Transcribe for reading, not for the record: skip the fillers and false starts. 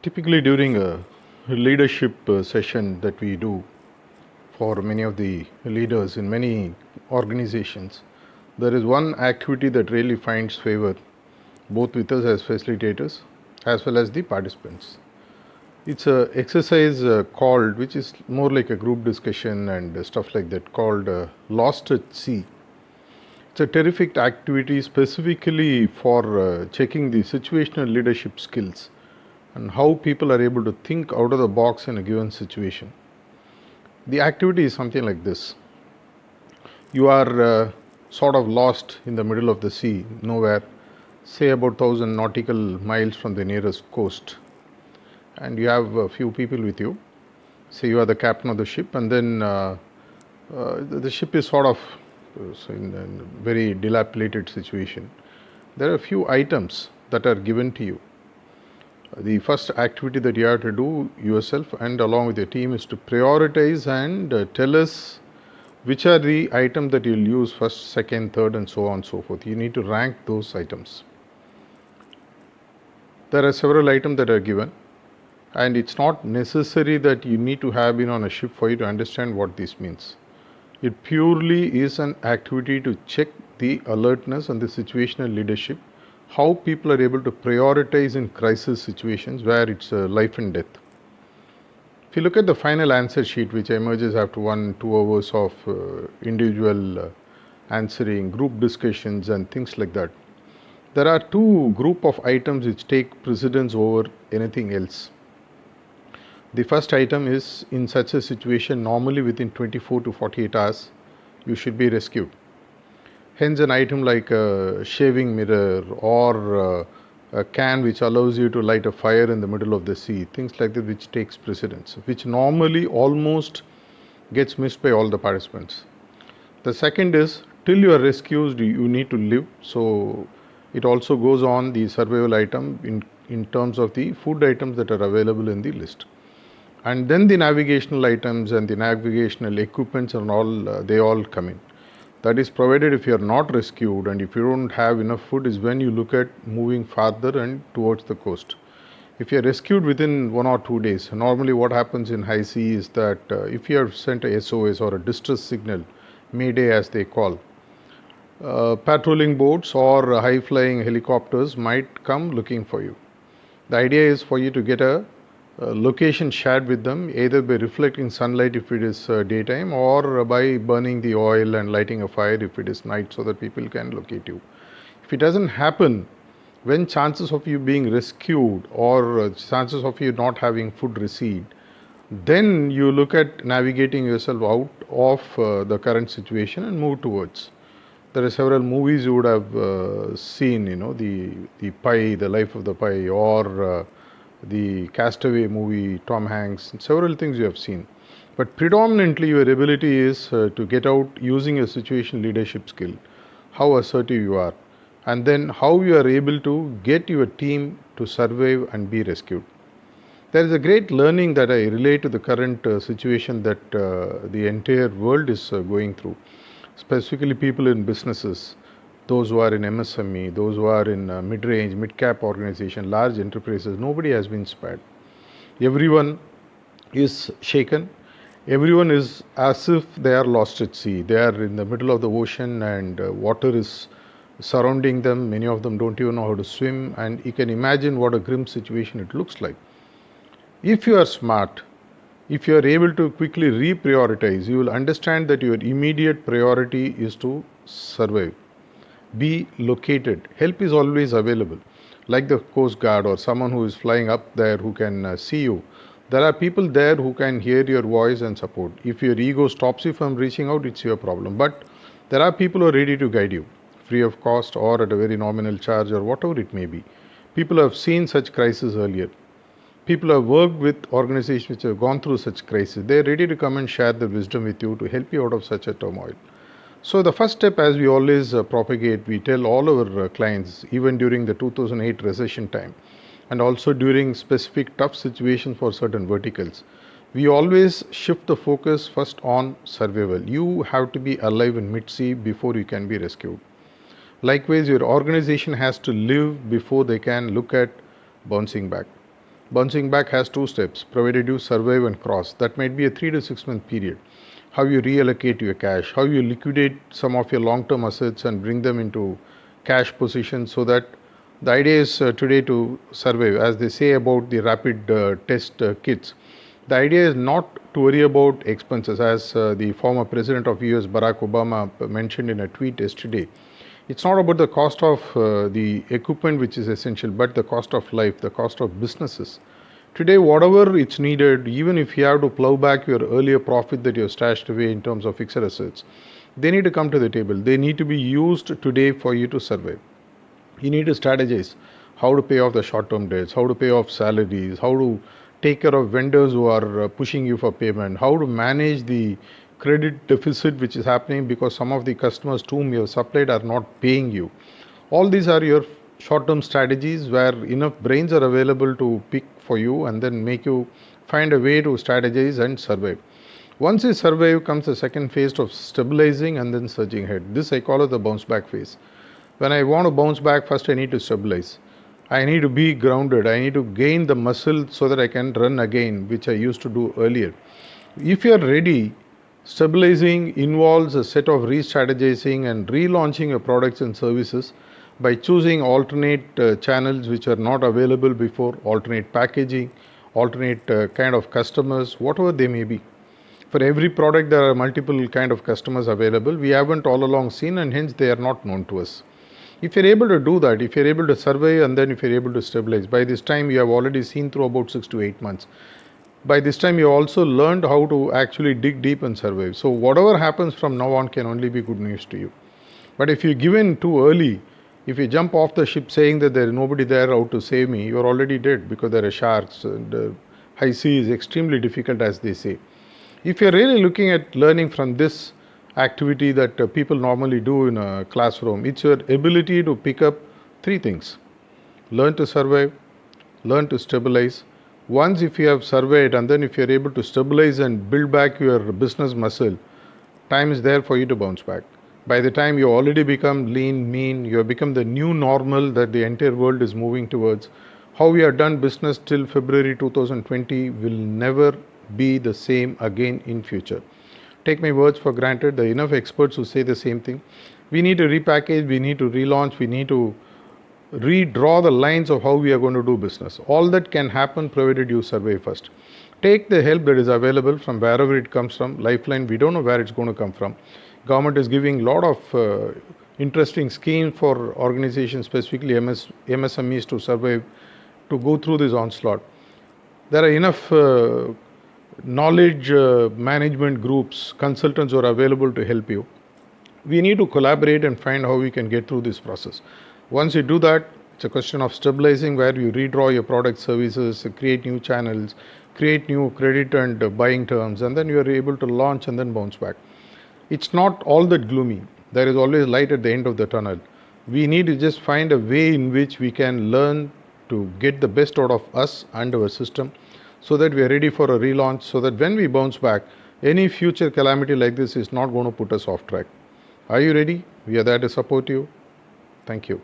Typically, during a leadership session that we do for many of the leaders in many organizations, there is one activity that really finds favor both with us as facilitators as well as the participants. It's a exercise called, which is more like a group discussion and stuff like that, called Lost at Sea. It's a terrific activity specifically for checking the situational leadership skills and how people are able to think out of the box in a given situation. The activity is something like this. You are sort of lost in the middle of the sea, nowhere, say about 1000 nautical miles from the nearest coast, and you have a few people with you. Say you are the captain of the ship, and then the ship is sort of in a very dilapidated situation. There are a few items that are given to you. The first activity that you have to do yourself and along with your team is to prioritize and tell us which are the items that you'll use first, second, third, and so on and so forth. You need to rank those items. There are several items that are given, and it's not necessary that you need to have been on a ship for you to understand what this means. It purely is an activity to check the alertness and the situational leadership, how people are able to prioritize in crisis situations where it's life and death. If you look at the final answer sheet, which emerges after 1-2 hours of individual answering, group discussions, and things like that, there are two group of items which take precedence over anything else. The first item is, in such a situation, normally within 24 to 48 hours, you should be rescued. Hence, an item like a shaving mirror or a can which allows you to light a fire in the middle of the sea, things like that, which takes precedence, which normally almost gets missed by all the participants. The second is, till you are rescued, you need to live. So it also goes on the survival item in terms of the food items that are available in the list. And then the navigational items and the navigational equipments and all, they all come in. That is provided if you are not rescued and if you don't have enough food is when you look at moving farther and towards the coast. If you are rescued within 1 or 2 days, normally what happens in high sea is that if you have sent a SOS or a distress signal, Mayday as they call, patrolling boats or high flying helicopters might come looking for you. The idea is for you to get a location shared with them, either by reflecting sunlight if it is daytime or by burning the oil and lighting a fire if it is night, so that people can locate you. If it doesn't happen, when chances of you being rescued or chances of you not having food recede, then you look at navigating yourself out of the current situation and move towards. There are several movies you would have seen, the Pi, the Life of the Pi, or the Castaway movie, Tom Hanks, and several things you have seen. But predominantly, your ability is to get out using your situation leadership skill, how assertive you are, and then how you are able to get your team to survive and be rescued. There is a great learning that I relate to the current situation that the entire world is going through, specifically people in businesses, those who are in MSME, those who are in mid-range, mid-cap organization, large enterprises. Nobody has been spared. Everyone is shaken. Everyone is as if they are lost at sea. They are in the middle of the ocean and water is surrounding them. Many of them don't even know how to swim, and you can imagine what a grim situation it looks like. If you are smart, if you are able to quickly reprioritize, you will understand that your immediate priority is to survive. Be located. Help is always available. Like the Coast Guard or someone who is flying up there who can see you. There are people there who can hear your voice and support. If your ego stops you from reaching out, it's your problem. But there are people who are ready to guide you, free of cost or at a very nominal charge or whatever it may be. People have seen such crises earlier. People have worked with organizations which have gone through such crises. They are ready to come and share their wisdom with you to help you out of such a turmoil. So the first step, as we always propagate, we tell all our clients, even during the 2008 recession time, and also during specific tough situations for certain verticals, we always shift the focus first on survival. You have to be alive in mid-sea before you can be rescued. Likewise, your organization has to live before they can look at bouncing back. Bouncing back has two steps, provided you survive and cross. That might be a 3 to 6 month period. How you reallocate your cash, how you liquidate some of your long term assets and bring them into cash position, so that the idea is today to survive. As they say about the rapid test kits, the idea is not to worry about expenses, as the former president of US Barack Obama mentioned in a tweet yesterday. It's not about the cost of the equipment which is essential, but the cost of life, the cost of businesses. Today, whatever it's needed, even if you have to plow back your earlier profit that you have stashed away in terms of fixed assets, they need to come to the table. They need to be used today for you to survive. You need to strategize how to pay off the short term debts, how to pay off salaries, how to take care of vendors who are pushing you for payment, how to manage the credit deficit which is happening because some of the customers to whom you have supplied are not paying you. All these are your short term strategies where enough brains are available to pick for you and then make you find a way to strategize and survive. Once you survive comes the second phase of stabilizing and then surging ahead. This I call it the bounce back phase. When I want to bounce back, first I need to stabilize. I need to be grounded. I need to gain the muscle so that I can run again, which I used to do earlier. If you are ready, stabilizing involves a set of re-strategizing and relaunching your products and services by choosing alternate channels which are not available before, alternate packaging, alternate kind of customers, whatever they may be. For every product there are multiple kind of customers available we haven't all along seen, and hence they are not known to us. If you're able to do that, if you're able to survey and then if you're able to stabilize, by this time you have already seen through about 6 to 8 months. By this time you also learned how to actually dig deep and survive. So whatever happens from now on can only be good news to you. But if you give in too early, if you jump off the ship saying that there is nobody there out to save me, you are already dead because there are sharks and high sea is extremely difficult, as they say. If you're really looking at learning from this activity that people normally do in a classroom, it's your ability to pick up three things: learn to survive, learn to stabilize. Once if you have surveyed and then if you're able to stabilize and build back your business muscle, time is there for you to bounce back. By the time you already become lean, mean, you have become the new normal that the entire world is moving towards. How we have done business till February 2020 will never be the same again in future. Take my words for granted. There are enough experts who say the same thing. We need to repackage, we need to relaunch, we need to redraw the lines of how we are going to do business. All that can happen provided you survey first. Take the help that is available from wherever it comes from. Lifeline, we don't know where it's going to come from. Government is giving a lot of interesting schemes for organizations, specifically MSMEs, to survive, to go through this onslaught. There are enough knowledge management groups, consultants who are available to help you. We need to collaborate and find how we can get through this process. Once you do that, it's a question of stabilizing, where you redraw your product services, create new channels, create new credit and buying terms, and then you are able to launch and then bounce back. It's not all that gloomy. There is always light at the end of the tunnel. We need to just find a way in which we can learn to get the best out of us and our system, so that we are ready for a relaunch, so that when we bounce back, any future calamity like this is not going to put us off track. Are you ready? We are there to support you. Thank you.